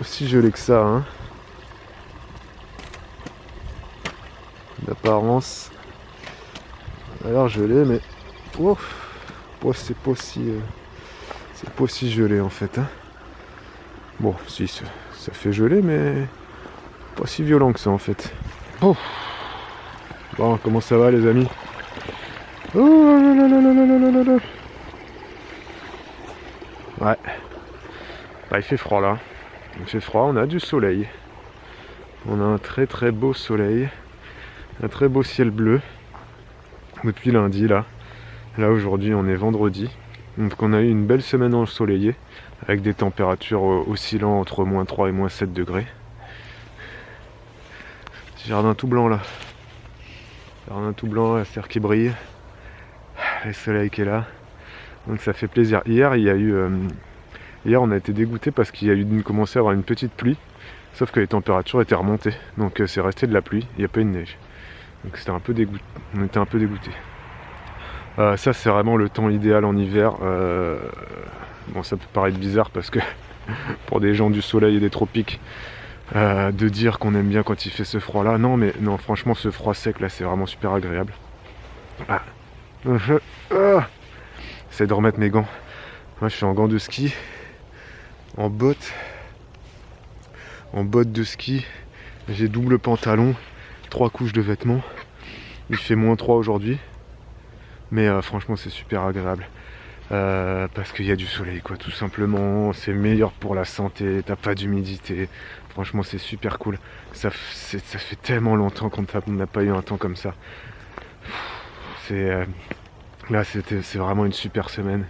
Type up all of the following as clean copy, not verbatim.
si gelé que ça, hein. D'apparence, alors gelé, mais oh, c'est pas si gelé en fait, hein. Bon, si ça fait geler, mais pas si violent que ça en fait. Oh. Bon, comment ça va les amis? Oh là là là là là là là là. Ouais. Bah, il fait froid là. Il fait froid, on a du soleil. On a un très très beau soleil. Un très beau ciel bleu. Depuis lundi là. Là aujourd'hui on est vendredi. Donc on a eu une belle semaine ensoleillée. Avec des températures oscillant entre moins 3 et moins 7 degrés. Petit jardin tout blanc là. Jardin tout blanc, la serre qui brille. Le soleil qui est là. Donc ça fait plaisir. Hier il y a eu... Hier on a été dégoûté parce qu'il y a eu commencé à avoir une petite pluie. Sauf que les températures étaient remontées. Donc c'est resté de la pluie, il n'y a pas eu de neige. Donc c'était un peu dégoûté. On était un peu dégoûtés. Ça c'est vraiment le temps idéal en hiver. Bon ça peut paraître bizarre parce que pour des gens du soleil et des tropiques, de dire qu'on aime bien quand il fait ce froid là. Non mais non franchement ce froid sec là c'est vraiment super agréable. Ah. J'essaie de remettre mes gants. Moi je suis en gants de ski. En bottes de ski, j'ai double pantalon, 3 couches de vêtements. Il fait moins 3 aujourd'hui, mais franchement c'est super agréable parce qu'il y a du soleil quoi, tout simplement. C'est meilleur pour la santé, t'as pas d'humidité. Franchement c'est super cool. Ça fait tellement longtemps qu'on n'a pas eu un temps comme ça. Là c'est vraiment une super semaine.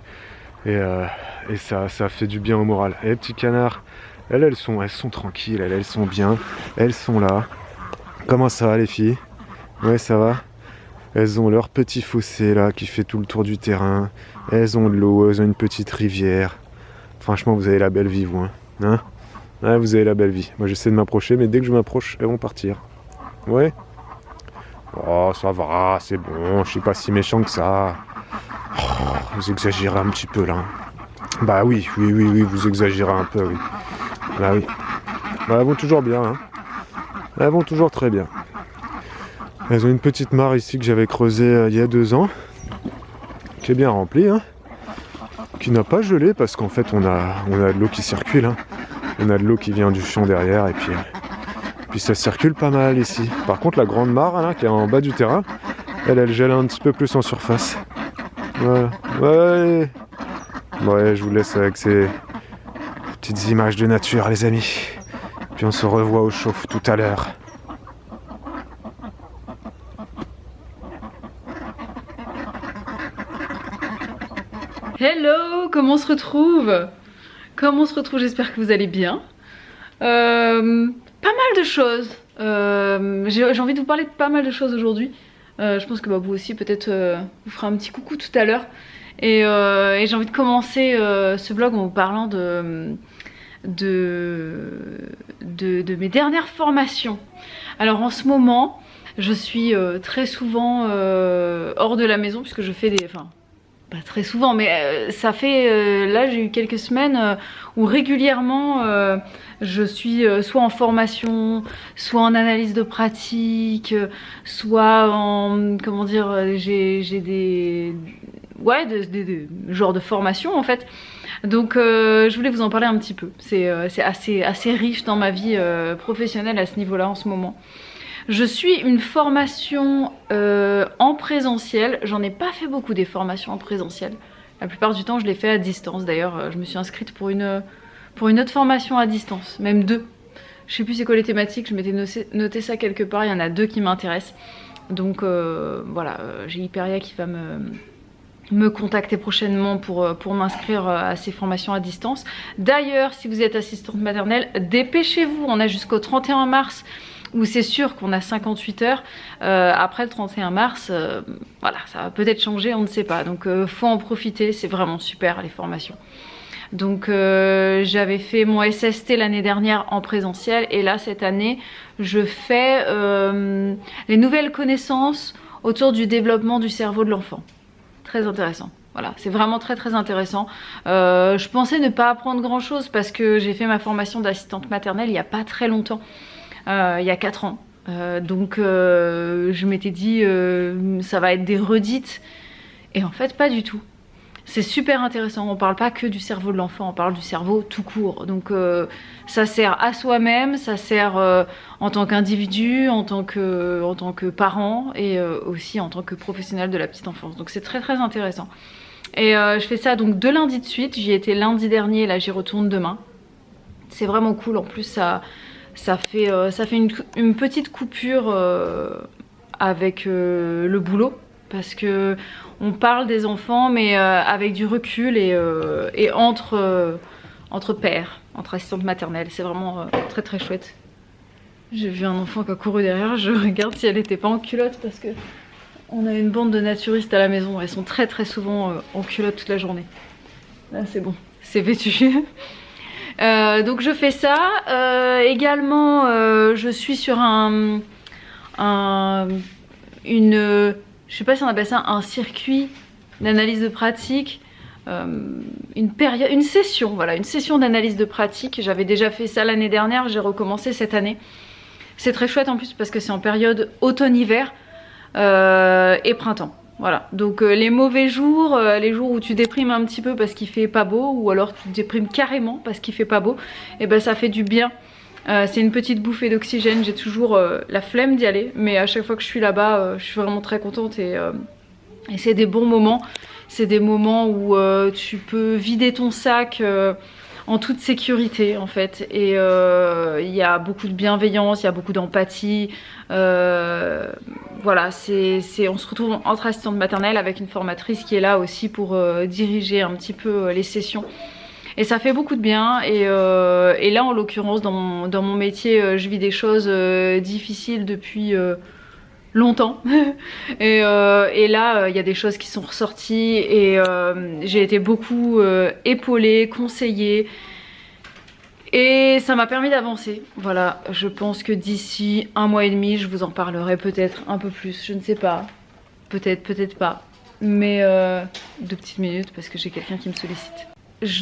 Et ça fait du bien au moral. Et les petits canards, elles sont tranquilles, elles sont bien, elles sont là. Comment ça va les filles? Ouais ça va. Elles ont leur petit fossé là qui fait tout le tour du terrain. Elles ont de l'eau, elles ont une petite rivière. Franchement vous avez la belle vie vous, hein, ouais, vous avez la belle vie. Moi j'essaie de m'approcher mais dès que je m'approche elles vont partir. Ouais. Oh ça va, c'est bon, je suis pas si méchant que ça. Oh, vous exagérez un petit peu là. Bah oui, vous exagérez un peu, oui. Bah oui. Bah, elles vont toujours bien, hein. Elles vont toujours très bien. Elles ont une petite mare ici que j'avais creusée il y a 2 ans, qui est bien remplie, hein. Qui n'a pas gelé parce qu'en fait on a de l'eau qui circule, hein. On a de l'eau qui vient du champ derrière et puis ça circule pas mal ici. Par contre la grande mare là, qui est en bas du terrain, elle gèle un petit peu plus en surface. Voilà. Ouais, je vous laisse avec ces petites images de nature les amis. Puis on se revoit au chauffe tout à l'heure. Hello, comment on se retrouve? J'espère que vous allez bien. Pas mal de choses. J'ai envie de vous parler de pas mal de choses aujourd'hui. Je pense que vous aussi peut-être vous ferez un petit coucou tout à l'heure. Et j'ai envie de commencer ce vlog en vous parlant de mes dernières formations. Alors en ce moment, je suis très souvent hors de la maison puisque je fais des... Enfin, pas très souvent, mais ça fait... là j'ai eu quelques semaines où régulièrement je suis soit en formation, soit en analyse de pratique, soit en... Comment dire, j'ai des... Ouais, des genres de formation en fait. Donc je voulais vous en parler un petit peu. C'est assez riche dans ma vie professionnelle à ce niveau-là en ce moment. Je suis une formation en présentiel. J'en ai pas fait beaucoup des formations en présentiel. La plupart du temps je les fais à distance. D'ailleurs je me suis inscrite pour une autre formation à distance, même 2. Je sais plus c'est quoi les thématiques, je m'étais noté ça quelque part, il y en a 2 qui m'intéressent. Donc voilà, j'ai Hyperia qui va me contacter prochainement pour m'inscrire à ces formations à distance. D'ailleurs, si vous êtes assistante maternelle, dépêchez-vous, on a jusqu'au 31 mars où c'est sûr qu'on a 58 heures. Après le 31 mars, voilà, ça va peut-être changer, on ne sait pas. Donc faut en profiter, c'est vraiment super les formations. Donc j'avais fait mon SST l'année dernière en présentiel et là cette année je fais les nouvelles connaissances autour du développement du cerveau de l'enfant. Très intéressant. Voilà, c'est vraiment très très intéressant. Je pensais ne pas apprendre grand chose parce que j'ai fait ma formation d'assistante maternelle il n'y a pas très longtemps, il y a 4 ans. Donc je m'étais dit ça va être des redites et en fait pas du tout. C'est super intéressant, on parle pas que du cerveau de l'enfant, on parle du cerveau tout court. Donc ça sert à soi-même, ça sert en tant qu'individu, en tant que parent et aussi en tant que professionnel de la petite enfance. Donc c'est très très intéressant. Et je fais ça donc 2 lundis de suite, j'y étais lundi dernier, là j'y retourne demain. C'est vraiment cool, en plus ça fait une petite coupure avec le boulot. Parce que on parle des enfants mais avec du recul et entre pairs, entre assistantes maternelles. C'est vraiment très très chouette. J'ai vu un enfant qui a couru derrière, je regarde si elle n'était pas en culotte parce que on a une bande de naturistes à la maison. Elles sont très très souvent en culotte toute la journée. Là c'est bon, c'est vêtu. Donc je fais ça. Également je suis sur je sais pas si on appelle ça un circuit d'analyse de pratique, une session, voilà, une session d'analyse de pratique. J'avais déjà fait ça l'année dernière, j'ai recommencé cette année. C'est très chouette en plus parce que c'est en période automne-hiver et printemps. Voilà, donc les mauvais jours, les jours où tu déprimes un petit peu parce qu'il fait pas beau, ou alors tu déprimes carrément parce qu'il fait pas beau, et ben ça fait du bien. C'est une petite bouffée d'oxygène, j'ai toujours la flemme d'y aller, mais à chaque fois que je suis là-bas, je suis vraiment très contente et c'est des bons moments. C'est des moments où tu peux vider ton sac en toute sécurité en fait. Et il y a beaucoup de bienveillance, il y a beaucoup d'empathie. Voilà, on se retrouve entre assistantes maternelles avec une formatrice qui est là aussi pour diriger un petit peu les sessions. Et ça fait beaucoup de bien et là en l'occurrence dans mon métier je vis des choses difficiles depuis longtemps et là il y a des choses qui sont ressorties et j'ai été beaucoup épaulée, conseillée et ça m'a permis d'avancer. Voilà, je pense que d'ici 1 mois et demi je vous en parlerai peut-être un peu plus, je ne sais pas, peut-être pas, mais 2 petites minutes parce que j'ai quelqu'un qui me sollicite.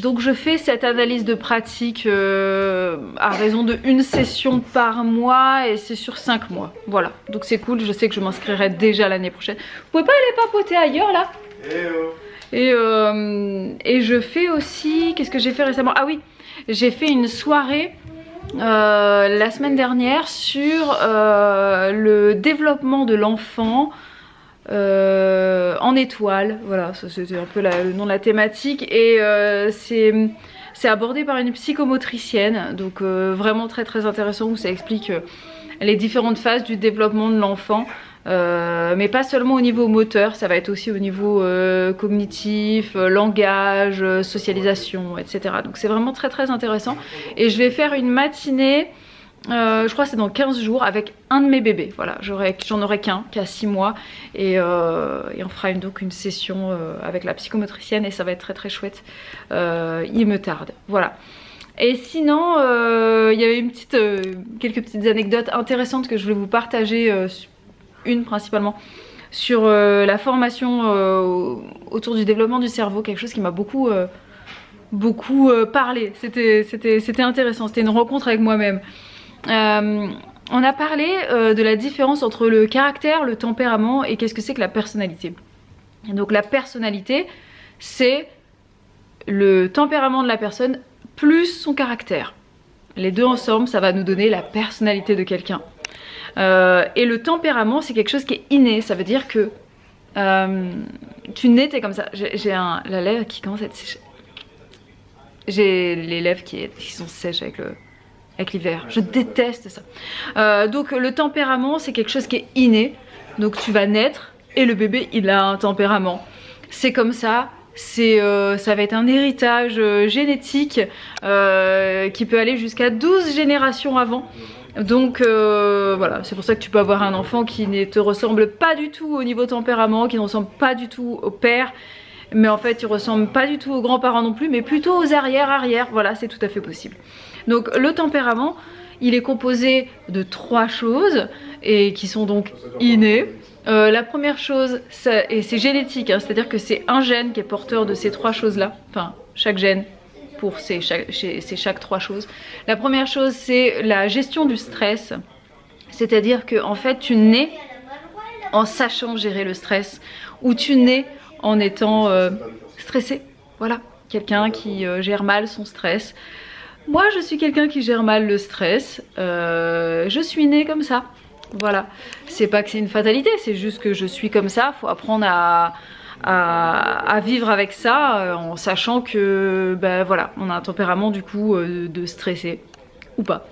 Donc je fais cette analyse de pratique à raison de 1 session par mois et c'est sur 5 mois. Voilà, donc c'est cool, je sais que je m'inscrirai déjà l'année prochaine. Vous pouvez pas aller papoter ailleurs là? Et je fais aussi, qu'est-ce que j'ai fait récemment? Ah oui, j'ai fait une soirée la semaine dernière sur le développement de l'enfant en étoile, voilà, ça c'était un peu le nom de la thématique et c'est abordé par une psychomotricienne, donc vraiment très très intéressant où ça explique les différentes phases du développement de l'enfant, mais pas seulement au niveau moteur, ça va être aussi au niveau cognitif, langage, socialisation, etc. Donc c'est vraiment très très intéressant et je vais faire une matinée. Je crois que c'est dans 15 jours avec un de mes bébés. Voilà, j'en aurai qu'un qui a 6 mois et on fera donc une session avec la psychomotricienne et ça va être très très chouette. Il me tarde, voilà. Et sinon il y avait quelques petites anecdotes intéressantes que je voulais vous partager, une principalement sur la formation autour du développement du cerveau, quelque chose qui m'a beaucoup parlé. C'était intéressant, c'était une rencontre avec moi-même. On a parlé de la différence entre le caractère, le tempérament et qu'est-ce que c'est que la personnalité. Et donc la personnalité, c'est le tempérament de la personne plus son caractère. Les deux ensemble, ça va nous donner la personnalité de quelqu'un. Et le tempérament, c'est quelque chose qui est inné, ça veut dire que tu nais, t'es comme ça. J'ai la lèvre qui commence à être séchée. J'ai les lèvres qui sont sèches avec l'hiver, je déteste ça. Donc le tempérament c'est quelque chose qui est inné, donc tu vas naître et le bébé il a un tempérament, c'est comme ça, ça va être un héritage génétique qui peut aller jusqu'à 12 générations avant. Donc voilà, c'est pour ça que tu peux avoir un enfant qui ne te ressemble pas du tout au niveau tempérament, qui ne ressemble pas du tout au père, mais en fait il ressemble pas du tout aux grands-parents non plus, mais plutôt aux arrière-arrière, voilà, c'est tout à fait possible. Donc le tempérament, il est composé de 3 choses et qui sont donc innées. La première chose, et c'est génétique, hein, c'est-à-dire que c'est un gène qui est porteur de ces 3 choses-là. Enfin, chaque gène pour ces chaque 3 choses. La première chose, c'est la gestion du stress. C'est-à-dire que en fait, tu nais en sachant gérer le stress, ou tu nais en étant stressé. Voilà, quelqu'un qui gère mal son stress. Moi, je suis quelqu'un qui gère mal le stress. Je suis née comme ça. Voilà, c'est pas que c'est une fatalité, c'est juste que je suis comme ça. Faut apprendre à vivre avec ça en sachant que ben voilà, on a un tempérament du coup de stressé ou pas.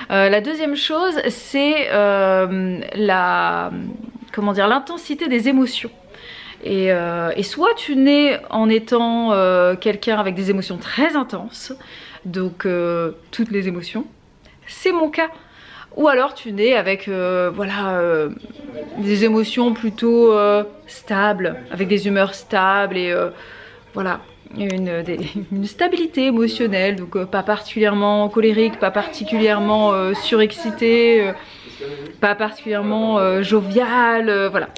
La deuxième chose, c'est l'intensité des émotions. Et soit tu nais en étant quelqu'un avec des émotions très intenses, donc toutes les émotions, c'est mon cas. Ou alors tu nais avec des émotions plutôt stables, avec des humeurs stables et voilà, une stabilité émotionnelle, donc pas particulièrement colérique, pas particulièrement surexcité, pas particulièrement jovial, voilà.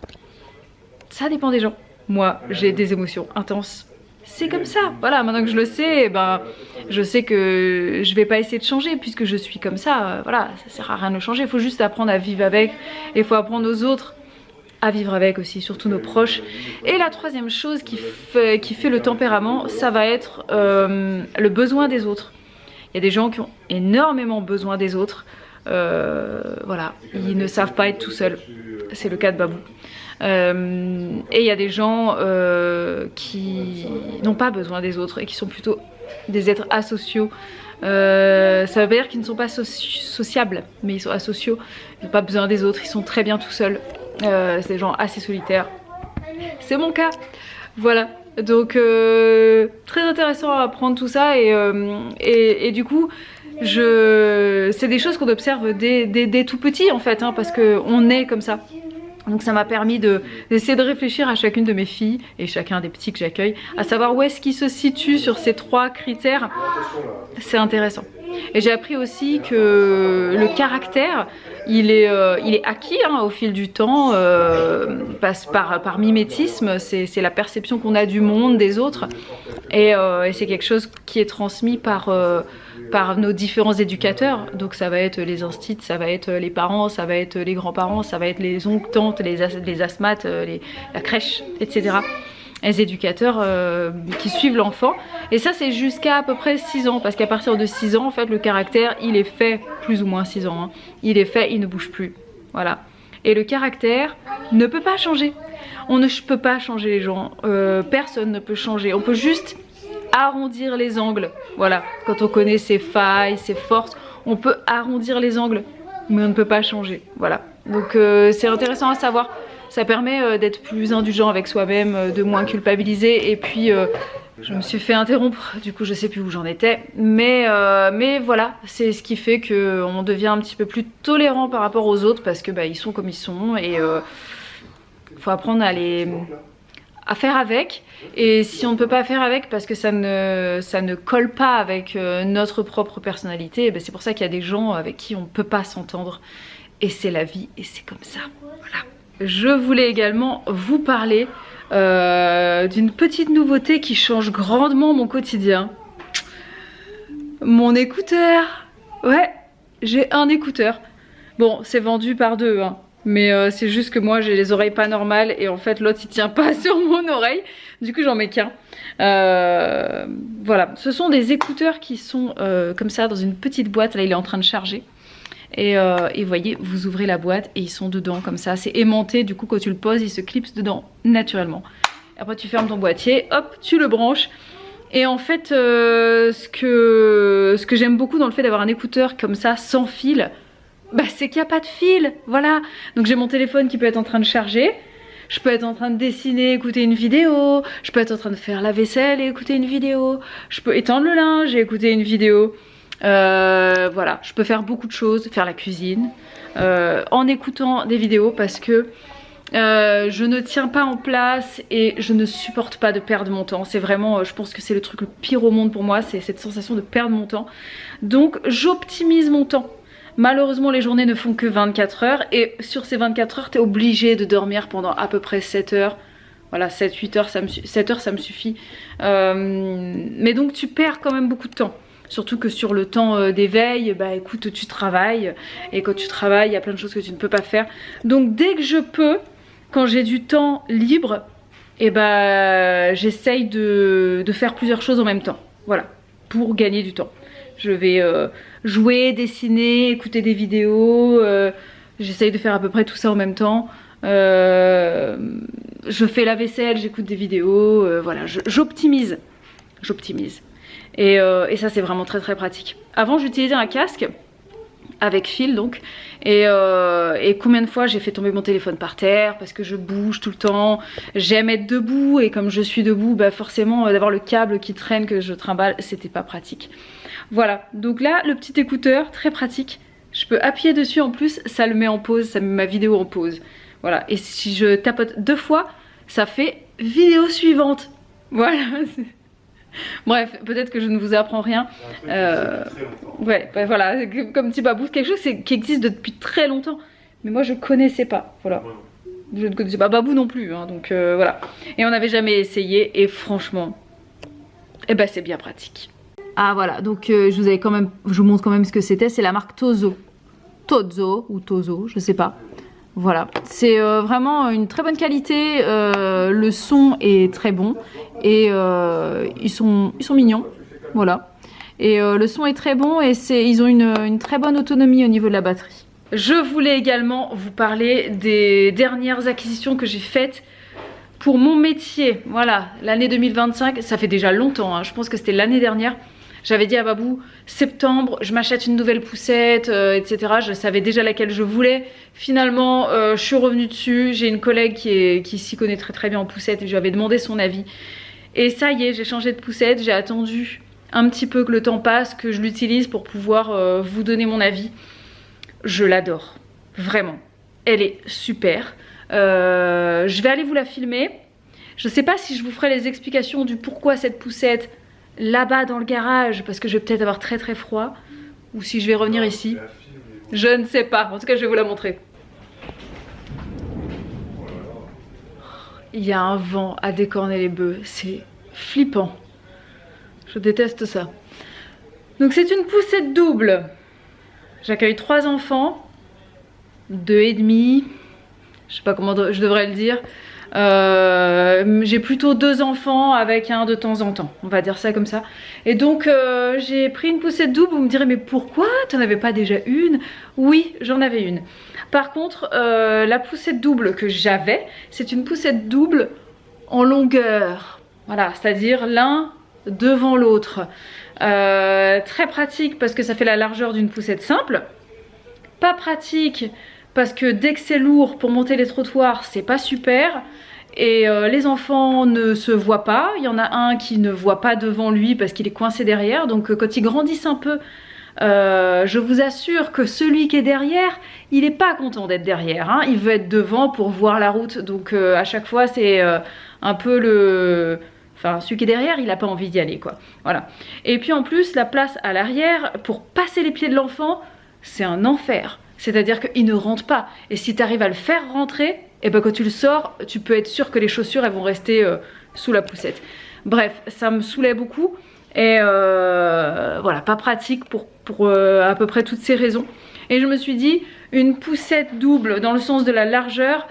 Ça dépend des gens. Moi, j'ai des émotions intenses. C'est comme ça, voilà, maintenant que je le sais, ben, je sais que je vais pas essayer de changer puisque je suis comme ça, voilà, ça sert à rien de le changer, il faut juste apprendre à vivre avec, et il faut apprendre aux autres à vivre avec aussi, surtout nos proches. Et la troisième chose qui fait le tempérament, ça va être le besoin des autres. Il y a des gens qui ont énormément besoin des autres, voilà, ils ne savent pas être tout seuls, c'est le cas de Babou. Et il y a des gens qui n'ont pas besoin des autres et qui sont plutôt des êtres asociaux. Ça veut pas dire qu'ils ne sont pas sociables, mais ils sont asociaux, ils n'ont pas besoin des autres, ils sont très bien tout seuls. C'est des gens assez solitaires. C'est mon cas. Voilà. Donc très intéressant à apprendre tout ça et du coup c'est des choses qu'on observe dès tout petit en fait, hein, parce qu'on est comme ça. Donc ça m'a permis d'essayer de réfléchir à chacune de mes filles et chacun des petits que j'accueille, à savoir où est-ce qu'ils se situent sur ces 3 critères. C'est intéressant. Et j'ai appris aussi que le caractère, il est acquis hein, au fil du temps, passe par mimétisme, c'est la perception qu'on a du monde, des autres, et c'est quelque chose qui est transmis par nos différents éducateurs. Donc ça va être les instits, ça va être les parents, ça va être les grands-parents, ça va être les oncles, tantes, les asthmates, la crèche, etc. Les éducateurs qui suivent l'enfant. Et ça c'est jusqu'à à peu près 6 ans, parce qu'à partir de 6 ans en fait le caractère il est fait, plus ou moins 6 ans, hein, il est fait, il ne bouge plus. Voilà. Et le caractère ne peut pas changer. On ne peut pas changer les gens, personne ne peut changer, on peut juste arrondir les angles. Voilà, quand on connaît ses failles, ses forces, on peut arrondir les angles, mais on ne peut pas changer. Voilà, donc c'est intéressant à savoir. Ça permet d'être plus indulgent avec soi-même, de moins culpabiliser. Et puis je me suis fait interrompre, du coup je sais plus où j'en étais, mais voilà, c'est ce qui fait qu'on devient un petit peu plus tolérant par rapport aux autres, parce que bah, ils sont comme ils sont, et faut apprendre à faire avec. Et si on ne peut pas faire avec parce que ça ne colle pas avec notre propre personnalité, ben c'est pour ça qu'il y a des gens avec qui on ne peut pas s'entendre, et c'est la vie et c'est comme ça. Voilà. Je voulais également vous parler d'une petite nouveauté qui change grandement mon quotidien. Mon écouteur. Ouais, j'ai un écouteur. Bon, c'est vendu par 2 hein. Mais c'est juste que moi j'ai les oreilles pas normales et en fait l'autre il tient pas sur mon oreille, du coup j'en mets qu'un. Voilà, ce sont des écouteurs qui sont comme ça dans une petite boîte, là il est en train de charger. Et vous voyez, vous ouvrez la boîte et ils sont dedans comme ça, c'est aimanté, du coup quand tu le poses il se clipse dedans naturellement. Après tu fermes ton boîtier, hop, tu le branches. Et en fait ce que j'aime beaucoup dans le fait d'avoir un écouteur comme ça sans fil, bah, c'est qu'il n'y a pas de fil, voilà. Donc j'ai mon téléphone qui peut être en train de charger, je peux être en train de dessiner, écouter une vidéo, je peux être en train de faire la vaisselle et écouter une vidéo, je peux étendre le linge et écouter une vidéo. Voilà, je peux faire beaucoup de choses, faire la cuisine, en écoutant des vidéos, parce que je ne tiens pas en place et je ne supporte pas de perdre mon temps. C'est vraiment, je pense que c'est le truc le pire au monde pour moi, c'est cette sensation de perdre mon temps. Donc j'optimise mon temps. Malheureusement les journées ne font que 24 heures et sur ces 24 heures tu es obligé de dormir pendant à peu près 7 heures. Voilà, 7-8 heures, 7 heures ça me suffit. Mais donc tu perds quand même beaucoup de temps. Surtout que sur le temps d'éveil, bah écoute, tu travailles. Et quand tu travailles, il y a plein de choses que tu ne peux pas faire. Donc dès que je peux, quand j'ai du temps libre, et bah j'essaye de faire plusieurs choses en même temps. Voilà, pour gagner du temps. Je vais jouer, dessiner, écouter des vidéos. J'essaye de faire à peu près tout ça en même temps. Je fais la vaisselle, j'écoute des vidéos. Voilà, j'optimise. Et ça c'est vraiment très très pratique. Avant j'utilisais un casque avec fil donc et combien de fois j'ai fait tomber mon téléphone par terre parce que je bouge tout le temps, j'aime être debout et comme je suis debout bah forcément d'avoir le câble qui traîne que je trimballe c'était pas pratique. Voilà, donc là le petit écouteur très pratique, je peux appuyer dessus en plus, ça le met en pause, ça met ma vidéo en pause. Voilà, et si je tapote 2 fois ça fait vidéo suivante. Voilà. Bref, peut-être que je ne vous apprends rien. Ouais, bah voilà, comme petit babou, quelque chose qui existe depuis très longtemps. Mais moi je connaissais pas. Voilà. Je ne connaissais pas Babou non plus. Hein, donc voilà. Et on n'avait jamais essayé. Et franchement, eh ben, c'est bien pratique. Ah voilà, donc je vous montre quand même ce que c'était. C'est la marque Tozo. Tozo ou Tozo, je sais pas. Voilà, c'est vraiment une très bonne qualité, le son est très bon et ils sont mignons, voilà. Et le son est très bon et ils ont une très bonne autonomie au niveau de la batterie. Je voulais également vous parler des dernières acquisitions que j'ai faites pour mon métier. Voilà, l'année 2025, ça fait déjà longtemps, hein, je pense que c'était l'année dernière. J'avais dit à Babou, septembre, je m'achète une nouvelle poussette, etc. Je savais déjà laquelle je voulais. Finalement, je suis revenue dessus. J'ai une collègue qui s'y connaît très très bien en poussette et je lui avais demandé son avis. Et ça y est, j'ai changé de poussette. J'ai attendu un petit peu que le temps passe, que je l'utilise pour pouvoir vous donner mon avis. Je l'adore, vraiment. Elle est super. Je vais aller vous la filmer. Je ne sais pas si je vous ferai les explications du pourquoi cette poussette là-bas dans le garage parce que je vais peut-être avoir très très froid ou si je vais revenir ici, je ne sais pas, en tout cas je vais vous la montrer. Il y a un vent à décorner les bœufs, c'est flippant, je déteste ça. Donc c'est une poussette double, j'accueille 3 enfants, 2 et demi, je sais pas comment je devrais le dire. J'ai plutôt 2 enfants avec un de temps en temps, on va dire ça comme ça. Et donc j'ai pris une poussette double. Vous me direz mais pourquoi t'en avais pas déjà une? Oui, j'en avais une. Par contre la poussette double que j'avais, c'est une poussette double en longueur. Voilà, c'est-à-dire l'un devant l'autre. Très pratique parce que ça fait la largeur d'une poussette simple. Pas pratique parce que dès que c'est lourd pour monter les trottoirs, c'est pas super. Et les enfants ne se voient pas. Il y en a un qui ne voit pas devant lui parce qu'il est coincé derrière. Donc quand ils grandissent un peu, je vous assure que celui qui est derrière, il n'est pas content d'être derrière. Hein. Il veut être devant pour voir la route. Donc à chaque fois, c'est un peu le... Enfin, celui qui est derrière, il n'a pas envie d'y aller, quoi. Voilà. Et puis en plus, la place à l'arrière, pour passer les pieds de l'enfant, c'est un enfer. C'est-à-dire qu'il ne rentre pas. Et si tu arrives à le faire rentrer, et ben quand tu le sors, tu peux être sûr que les chaussures elles vont rester sous la poussette. Bref, ça me saoulait beaucoup. Et voilà, pas pratique pour à peu près toutes ces raisons. Et je me suis dit, une poussette double dans le sens de la largeur,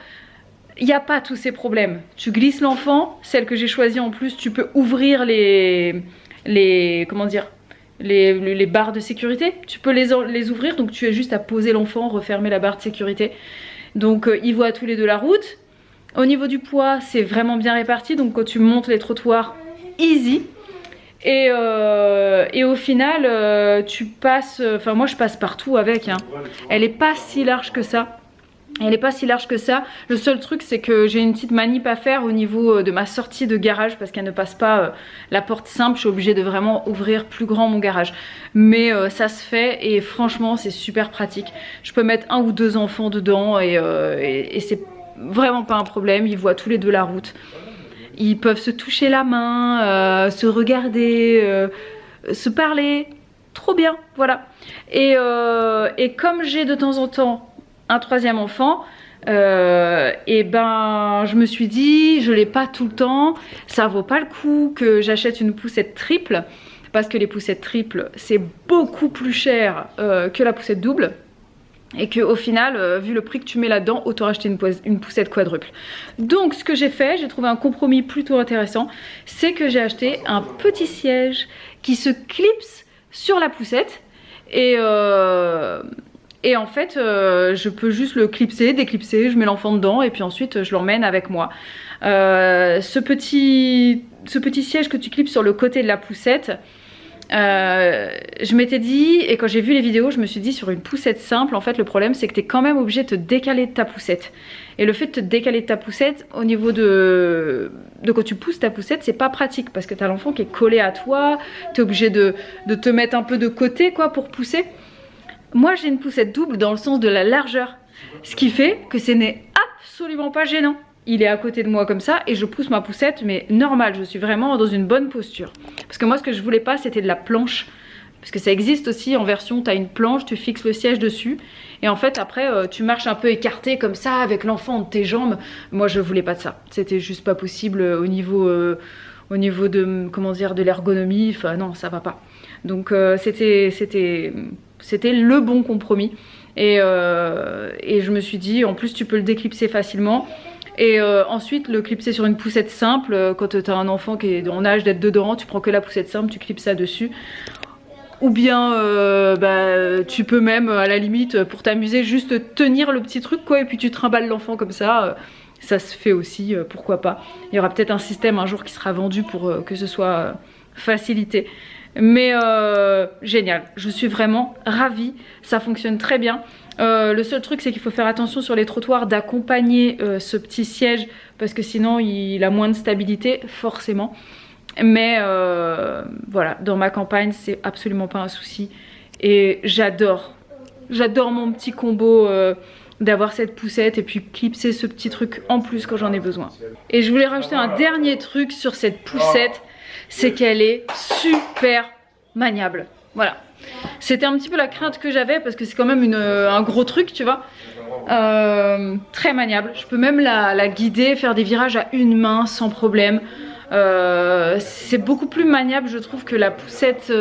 il n'y a pas tous ces problèmes. Tu glisses l'enfant, celle que j'ai choisie en plus, tu peux ouvrir comment dire, les barres de sécurité, tu peux les ouvrir, donc tu as juste à poser l'enfant, refermer la barre de sécurité. Donc ils voient tous les deux la route. Au niveau du poids, c'est vraiment bien réparti, donc quand tu montes les trottoirs, easy. Et au final, tu passes, enfin moi je passe partout avec, hein. Elle est pas si large que ça. Elle n'est pas si large que ça. Le seul truc c'est que j'ai une petite manip à faire au niveau de ma sortie de garage parce qu'elle ne passe pas la porte simple. Je suis obligée de vraiment ouvrir plus grand mon garage. Mais ça se fait et franchement c'est super pratique. Je peux mettre 1 ou 2 enfants dedans et c'est vraiment pas un problème. Ils voient tous les deux la route. Ils peuvent se toucher la main, se regarder, se parler. trop bien, voilà. Et comme j'ai de temps en temps un troisième enfant, et ben je me suis dit, je l'ai pas tout le temps, ça vaut pas le coup que j'achète une poussette triple, parce que les poussettes triples c'est beaucoup plus cher que la poussette double. Et que au final, vu le prix que tu mets là-dedans, autant acheter une poussette quadruple. Donc ce que j'ai fait, j'ai trouvé un compromis plutôt intéressant, c'est que j'ai acheté un petit siège qui se clipse sur la poussette. Et en fait, je peux juste le clipser, déclipser, je mets l'enfant dedans et puis ensuite je l'emmène avec moi. Ce petit siège que tu clipses sur le côté de la poussette, je m'étais dit, et quand j'ai vu les vidéos, je me suis dit sur une poussette simple, en fait le problème c'est que tu es quand même obligé de te décaler de ta poussette. Et le fait de te décaler de ta poussette, au niveau de quand tu pousses ta poussette, c'est pas pratique parce que tu as l'enfant qui est collé à toi, tu es obligé de te mettre un peu de côté quoi pour pousser. Moi j'ai une poussette double dans le sens de la largeur, ce qui fait que ce n'est absolument pas gênant. Il est à côté de moi comme ça et je pousse ma poussette mais normal, je suis vraiment dans une bonne posture. Parce que moi ce que je voulais pas c'était de la planche. Parce que ça existe aussi en version, tu as une planche, tu fixes le siège dessus. Et en fait après tu marches un peu écarté comme ça avec l'enfant entre tes jambes. Moi je voulais pas de ça, c'était juste pas possible au niveau de, comment dire, de l'ergonomie. Enfin non, ça va pas. Donc c'était le bon compromis. Et je me suis dit, en plus tu peux le déclipser facilement. Et ensuite le clipser sur une poussette simple, quand tu as un enfant qui est en âge d'être dedans, tu prends que la poussette simple, tu clipses ça dessus. Ou bien tu peux même à la limite pour t'amuser juste tenir le petit truc quoi, et puis tu trimbales l'enfant comme ça, ça se fait aussi, pourquoi pas. Il y aura peut-être un système un jour qui sera vendu pour que ce soit facilité. Mais génial, je suis vraiment ravie, ça fonctionne très bien. Le seul truc c'est qu'il faut faire attention sur les trottoirs d'accompagner ce petit siège parce que sinon il a moins de stabilité forcément. Mais voilà, dans ma campagne c'est absolument pas un souci et j'adore mon petit combo d'avoir cette poussette et puis clipser ce petit truc en plus quand j'en ai besoin. Et je voulais rajouter un dernier truc sur cette poussette, c'est qu'elle est super maniable. Voilà. C'était un petit peu la crainte que j'avais parce que c'est quand même un gros truc, tu vois. Très maniable. Je peux même la guider, faire des virages à une main sans problème. C'est beaucoup plus maniable, je trouve, que la poussette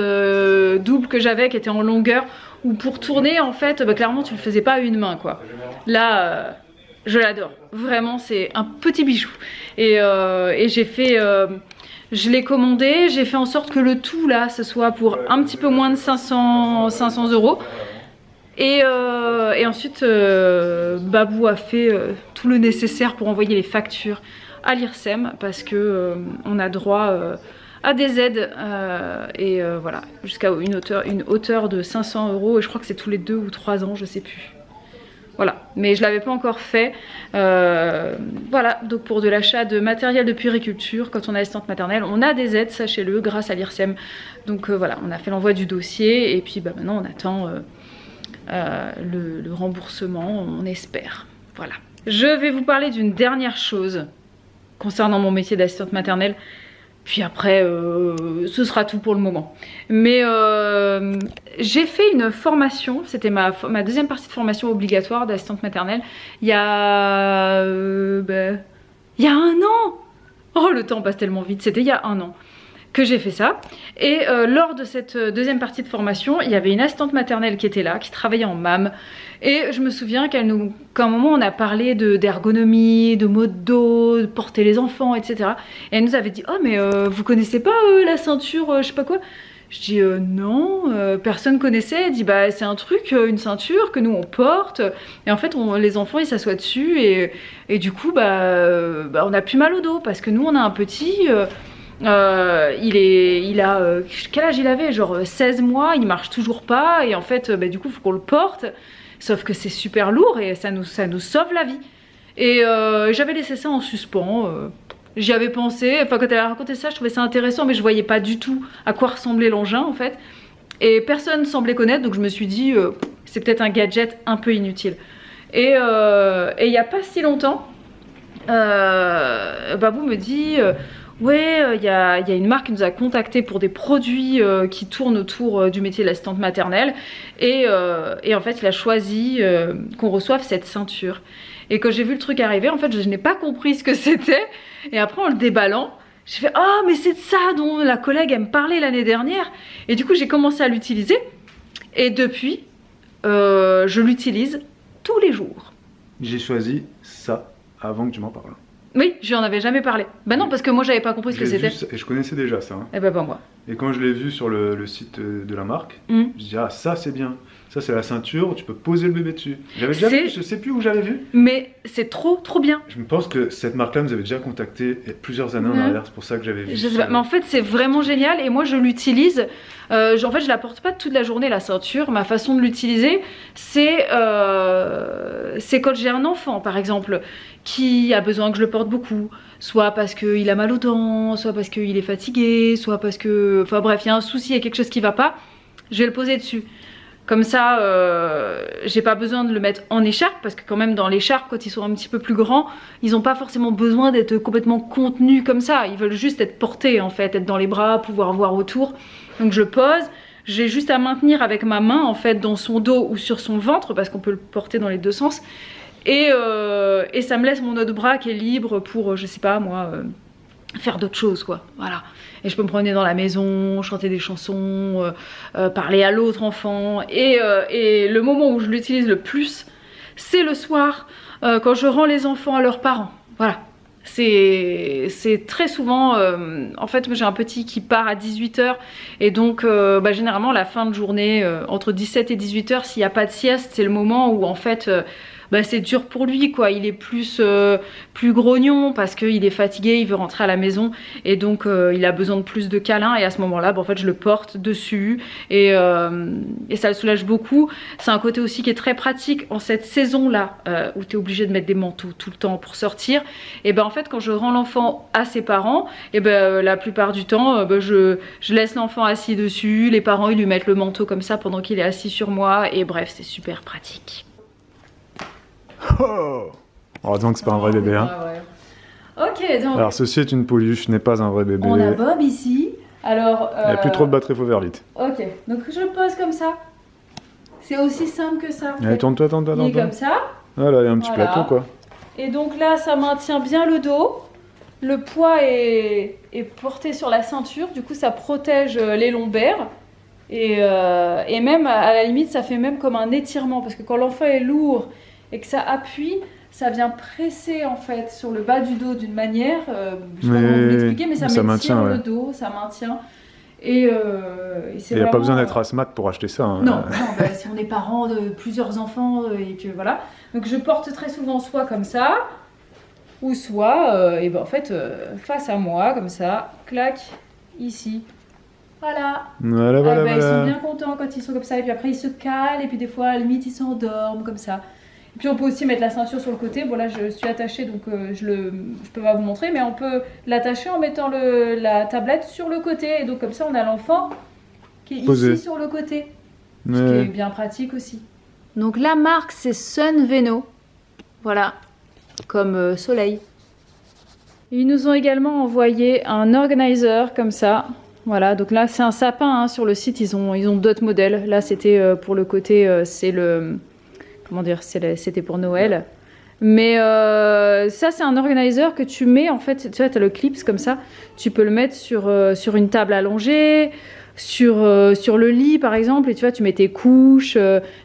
double que j'avais qui était en longueur. Où pour tourner, en fait, clairement, tu le faisais pas à une main, quoi. Là, je l'adore. Vraiment, c'est un petit bijou. Et j'ai fait... je l'ai commandé, j'ai fait en sorte que le tout là ce soit pour un petit peu moins de 500 €. Et ensuite Babou a fait tout le nécessaire pour envoyer les factures à l'IRSEM parce que on a droit à des aides voilà, jusqu'à une hauteur de 500 € et je crois que c'est tous les 2 ou 3 ans, je sais plus. Voilà, mais je ne l'avais pas encore fait. Voilà, donc pour de l'achat de matériel de puériculture, quand on est assistante maternelle, on a des aides, sachez-le, grâce à l'IRSEM. Donc voilà, on a fait l'envoi du dossier et puis maintenant on attend le remboursement, on espère. Voilà. Je vais vous parler d'une dernière chose concernant mon métier d'assistante maternelle. Puis après, ce sera tout pour le moment. Mais j'ai fait une formation, c'était ma deuxième partie de formation obligatoire d'assistante maternelle, il y a 1 an. Oh, le temps passe tellement vite, c'était il y a 1 an que j'ai fait ça. Et lors de cette deuxième partie de formation, il y avait une assistante maternelle qui était là, qui travaillait en MAM. Et je me souviens qu'à un moment on a parlé d'ergonomie, de mode dos, de porter les enfants, etc. Et elle nous avait dit « Oh mais vous connaissez pas la ceinture, je sais pas quoi ?» Je dis non, personne connaissait. Elle dit bah c'est un truc, une ceinture que nous on porte. Et en fait les enfants ils s'assoient dessus et du coup on a plus mal au dos parce que nous on a un petit... il a quel âge il avait, genre 16 mois, il marche toujours pas et en fait du coup il faut qu'on le porte. Sauf que c'est super lourd et ça nous sauve la vie. Et j'avais laissé ça en suspens. J'y avais pensé. Enfin, quand elle a raconté ça, je trouvais ça intéressant, mais je voyais pas du tout à quoi ressemblait l'engin en fait. Et personne semblait connaître, donc je me suis dit, c'est peut-être un gadget un peu inutile. Et il y a pas si longtemps, Babou me dit, ouais, il y a une marque qui nous a contacté pour des produits qui tournent autour du métier de l'assistante maternelle. Et en fait, il a choisi qu'on reçoive cette ceinture. Et quand j'ai vu le truc arriver, en fait, je n'ai pas compris ce que c'était. Et après, en le déballant, j'ai fait « Ah, mais c'est de ça dont la collègue elle me parlait l'année dernière !» Et du coup, j'ai commencé à l'utiliser. Et depuis, je l'utilise tous les jours. J'ai choisi ça avant que tu m'en parles. Oui, je n'en avais jamais parlé. Bah non, parce que moi, j'avais pas compris ce que c'était. Et je connaissais déjà ça. Hein. Et bah pas moi. Et quand je l'ai vu sur le site de la marque, je dis ah ça c'est bien. Ça c'est la ceinture où tu peux poser le bébé dessus. J'avais déjà vu, je sais plus où j'avais vu. Mais c'est trop bien. Je me pense que cette marque-là nous avait déjà contacté il y a plusieurs années en arrière. C'est pour ça que j'avais vu. Je sais pas, mais en fait c'est vraiment génial et moi je l'utilise. En fait je la porte pas toute la journée la ceinture. Ma façon de l'utiliser c'est quand j'ai un enfant par exemple qui a besoin que je le porte beaucoup. Soit parce qu'il a mal aux dents, soit parce qu'il est fatigué, soit parce que... Enfin bref, il y a un souci, il y a quelque chose qui va pas, je vais le poser dessus. Comme ça, j'ai pas besoin de le mettre en écharpe, parce que quand même dans l'écharpe, quand ils sont un petit peu plus grands, ils n'ont pas forcément besoin d'être complètement contenus comme ça. Ils veulent juste être portés en fait, être dans les bras, pouvoir voir autour. Donc je pose, j'ai juste à maintenir avec ma main en fait dans son dos ou sur son ventre, parce qu'on peut le porter dans les deux sens. Et ça me laisse mon autre bras qui est libre pour, je sais pas moi, faire d'autres choses quoi, voilà. Et je peux me promener dans la maison, chanter des chansons, parler à l'autre enfant. Et le moment où je l'utilise le plus, c'est le soir, quand je rends les enfants à leurs parents, voilà. C'est très souvent, en fait j'ai un petit qui part à 18 h et donc généralement la fin de journée, entre 17 et 18 h, s'il n'y a pas de sieste, c'est le moment où en fait... c'est dur pour lui quoi, il est plus grognon parce qu'il est fatigué, il veut rentrer à la maison et donc il a besoin de plus de câlins et à ce moment là en fait je le porte dessus et ça le soulage beaucoup. C'est un côté aussi qui est très pratique en cette saison là où tu es obligé de mettre des manteaux tout le temps pour sortir et en fait quand je rends l'enfant à ses parents et la plupart du temps je laisse l'enfant assis dessus, les parents ils lui mettent le manteau comme ça pendant qu'il est assis sur moi et bref c'est super pratique. Oh, heureusement que c'est pas un vrai bébé. Hein. Ouais. Ok, donc. Alors, ceci est une peluche, n'est pas un vrai bébé. On a Bob ici. Alors. Il n'y a plus trop de batterie, faut faire vite. Ok, donc je le pose comme ça. C'est aussi simple que ça. Allez, tourne-toi. Il est comme ça. Voilà, il y a un petit plateau quoi. Et donc là, ça maintient bien le dos. Le poids est porté sur la ceinture, du coup, ça protège les lombaires. Et même, à la limite, ça fait même comme un étirement parce que quand l'enfant est lourd et que ça appuie, ça vient presser en fait sur le bas du dos d'une manière, je sais pas comment vous l'expliquer, mais ça maintient le dos, ça maintient. Et c'est il n'y a pas besoin d'être asthmate pour acheter ça. Hein. Non, si on est parent de plusieurs enfants et que voilà. Donc je porte très souvent soit comme ça, ou soit en fait face à moi, comme ça, clac, ici. Voilà. Ils sont bien contents quand ils sont comme ça, et puis après ils se calent, et puis des fois à la limite ils s'endorment comme ça. Et puis on peut aussi mettre la ceinture sur le côté. Bon là je suis attachée donc je peux pas vous montrer, mais on peut l'attacher en mettant la tablette sur le côté. Et donc comme ça on a l'enfant qui est posé ici sur le côté. Ce qui est bien pratique aussi. Donc la marque c'est Sun Veno. Voilà, comme soleil. Ils nous ont également envoyé un organizer comme ça. Voilà, donc là c'est un sapin hein, sur le site, ils ont d'autres modèles. Là c'était pour le côté, c'est le... Comment dire, c'était pour Noël. Mais ça c'est un organizer que tu mets en fait, tu vois, tu as le clips comme ça. Tu peux le mettre sur une table allongée, sur le lit par exemple. Et tu vois, tu mets tes couches,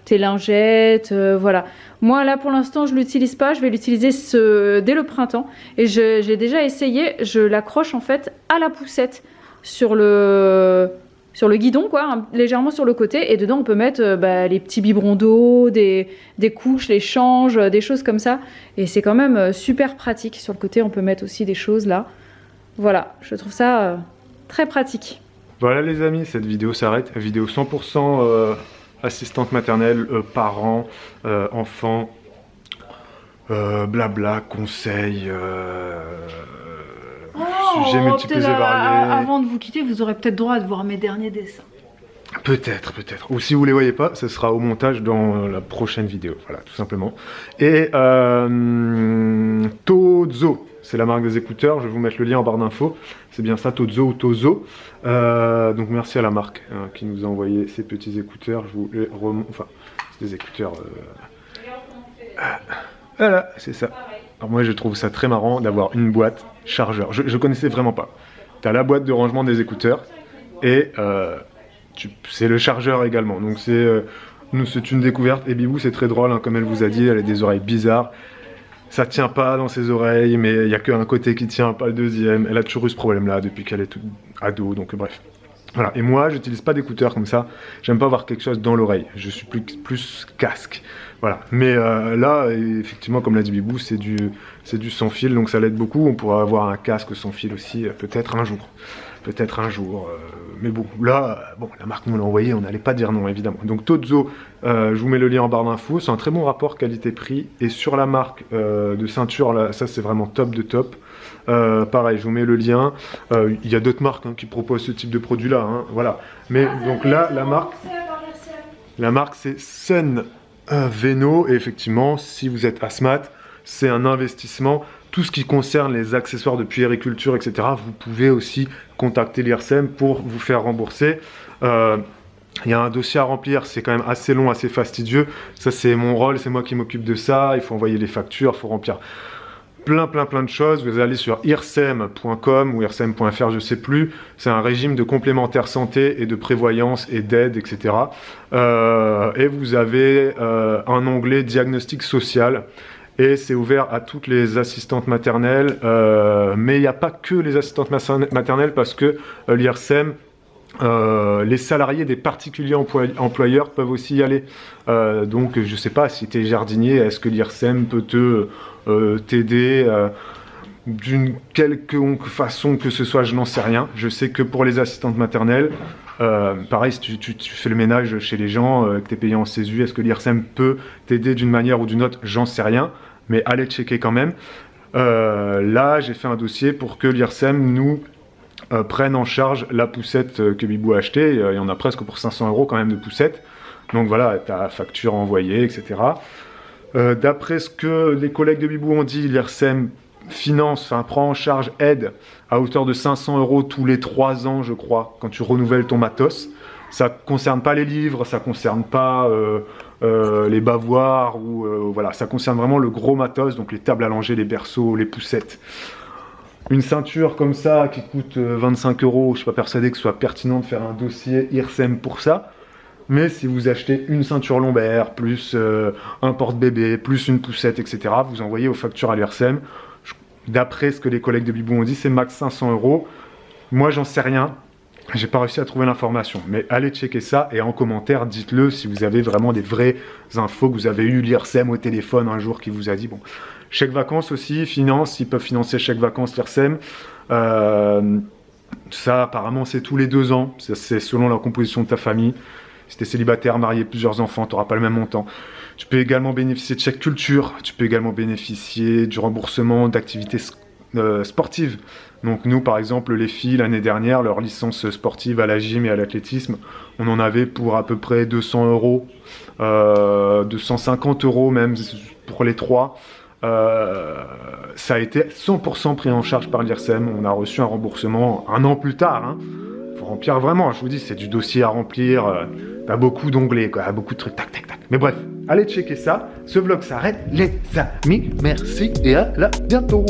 tes lingettes, voilà. Moi là pour l'instant je l'utilise pas, je vais l'utiliser dès le printemps. Et j'ai déjà essayé, je l'accroche en fait à la poussette sur le guidon quoi, légèrement sur le côté, et dedans on peut mettre les petits biberons d'eau, des couches, les changes, des choses comme ça, et c'est quand même super pratique. Sur le côté on peut mettre aussi des choses là, voilà, je trouve ça très pratique. Voilà les amis, cette vidéo s'arrête, vidéo 100% assistante maternelle, parents, enfants, blabla, conseils, sujets multiples et variés. Avant de vous quitter, vous aurez peut-être droit de voir mes derniers dessins. Peut-être. Ou si vous les voyez pas, ce sera au montage dans la prochaine vidéo. Voilà, tout simplement. Et Tozo. c'est la marque des écouteurs, je vais vous mettre le lien en barre d'infos. C'est bien ça, Tozo ou Tozo. Donc merci à la marque qui nous a envoyé ces petits écouteurs. Je vous les remonte, enfin, c'est des écouteurs... Voilà, c'est ça. Alors moi je trouve ça très marrant d'avoir une boîte chargeur. Je connaissais vraiment pas. Tu as la boîte de rangement des écouteurs et c'est le chargeur également. Donc c'est une découverte. Et Bibou c'est très drôle, hein, comme elle vous a dit, elle a des oreilles bizarres. Ça tient pas dans ses oreilles, mais il n'y a qu'un côté qui tient, pas le deuxième. Elle a toujours eu ce problème-là depuis qu'elle est toute ado, donc bref. Voilà, et moi, j'utilise pas d'écouteurs comme ça. J'aime pas avoir quelque chose dans l'oreille. Je suis plus casque. Voilà. Mais là, effectivement, comme l'a dit Bibou, c'est du sans fil, donc ça l'aide beaucoup. On pourra avoir un casque sans fil aussi, peut-être un jour. Peut-être un jour. Mais bon, là, bon, la marque nous l'a envoyé, on n'allait pas dire non, évidemment. Donc Tozo, je vous mets le lien en barre d'infos. C'est un très bon rapport qualité-prix. Et sur la marque de ceinture, là, ça c'est vraiment top de top. Pareil, je vous mets le lien. Il y a d'autres marques qui proposent ce type de produit-là. Hein, voilà. Mais donc là, la marque c'est Sun Veno. Et effectivement, si vous êtes asthmate, c'est un investissement. Tout ce qui concerne les accessoires de puériculture, etc., vous pouvez aussi contacter l'IRSEM pour vous faire rembourser. Il y a un dossier à remplir, c'est quand même assez long, assez fastidieux. Ça, c'est mon rôle, c'est moi qui m'occupe de ça. Il faut envoyer les factures, il faut remplir plein de choses. Vous allez sur irsem.com ou irsem.fr, je sais plus. C'est un régime de complémentaire santé et de prévoyance et d'aide, etc. Et vous avez un onglet diagnostic social. Et c'est ouvert à toutes les assistantes maternelles, mais il n'y a pas que les assistantes maternelles parce que l'IRSEM, les salariés des particuliers employeurs peuvent aussi y aller. Donc je ne sais pas si tu es jardinier, est-ce que l'IRSEM peut t'aider d'une quelconque façon que ce soit, je n'en sais rien. Je sais que pour les assistantes maternelles, pareil, si tu fais le ménage chez les gens, que tu es payé en CESU, est-ce que l'IRSEM peut t'aider d'une manière ou d'une autre? J'en sais rien, mais allez checker quand même. Là, j'ai fait un dossier pour que l'IRSEM nous prenne en charge la poussette que Bibou a achetée. Il y en a presque pour 500 € quand même de poussette. Donc voilà, ta facture envoyée, etc. D'après ce que les collègues de Bibou ont dit, l'IRSEM prend en charge, aide à hauteur de 500 € tous les 3 ans, je crois, quand tu renouvelles ton matos. Ça ne concerne pas les livres, ça ne concerne pas les bavoirs, voilà, ça concerne vraiment le gros matos, donc les tables à langer, les berceaux, les poussettes. Une ceinture comme ça qui coûte 25 €, je ne suis pas persuadé que ce soit pertinent de faire un dossier IRSEM pour ça. Mais si vous achetez une ceinture lombaire, plus un porte-bébé, plus une poussette, etc., vous envoyez aux factures à l'IRSEM. D'après ce que les collègues de Bibou ont dit, c'est max 500 €. Moi, j'en sais rien. J'ai pas réussi à trouver l'information. Mais allez checker ça et en commentaire, dites-le si vous avez vraiment des vraies infos, que vous avez eu l'IRSEM au téléphone un jour qui vous a dit, bon, chèque vacances aussi, finance, ils peuvent financer chèque vacances l'IRSEM. Ça, apparemment, c'est tous les 2 ans. C'est selon la composition de ta famille. Si tu es célibataire, marié, plusieurs enfants, tu n'auras pas le même montant. Tu peux également bénéficier de chèque culture. Tu peux également bénéficier du remboursement d'activités sportives. Donc nous, par exemple, les filles, l'année dernière, leur licence sportive à la gym et à l'athlétisme, on en avait pour à peu près 200 €, 250 € même pour les 3. Ça a été 100% pris en charge par l'IRSEM. On a reçu un remboursement 1 an plus tard. Hein. Faut remplir vraiment, je vous dis, c'est du dossier à remplir. T'as beaucoup d'onglets, quoi, beaucoup de trucs, tac, tac, tac. Mais bref, allez checker ça. Ce vlog s'arrête, les amis. Merci et à la bientôt.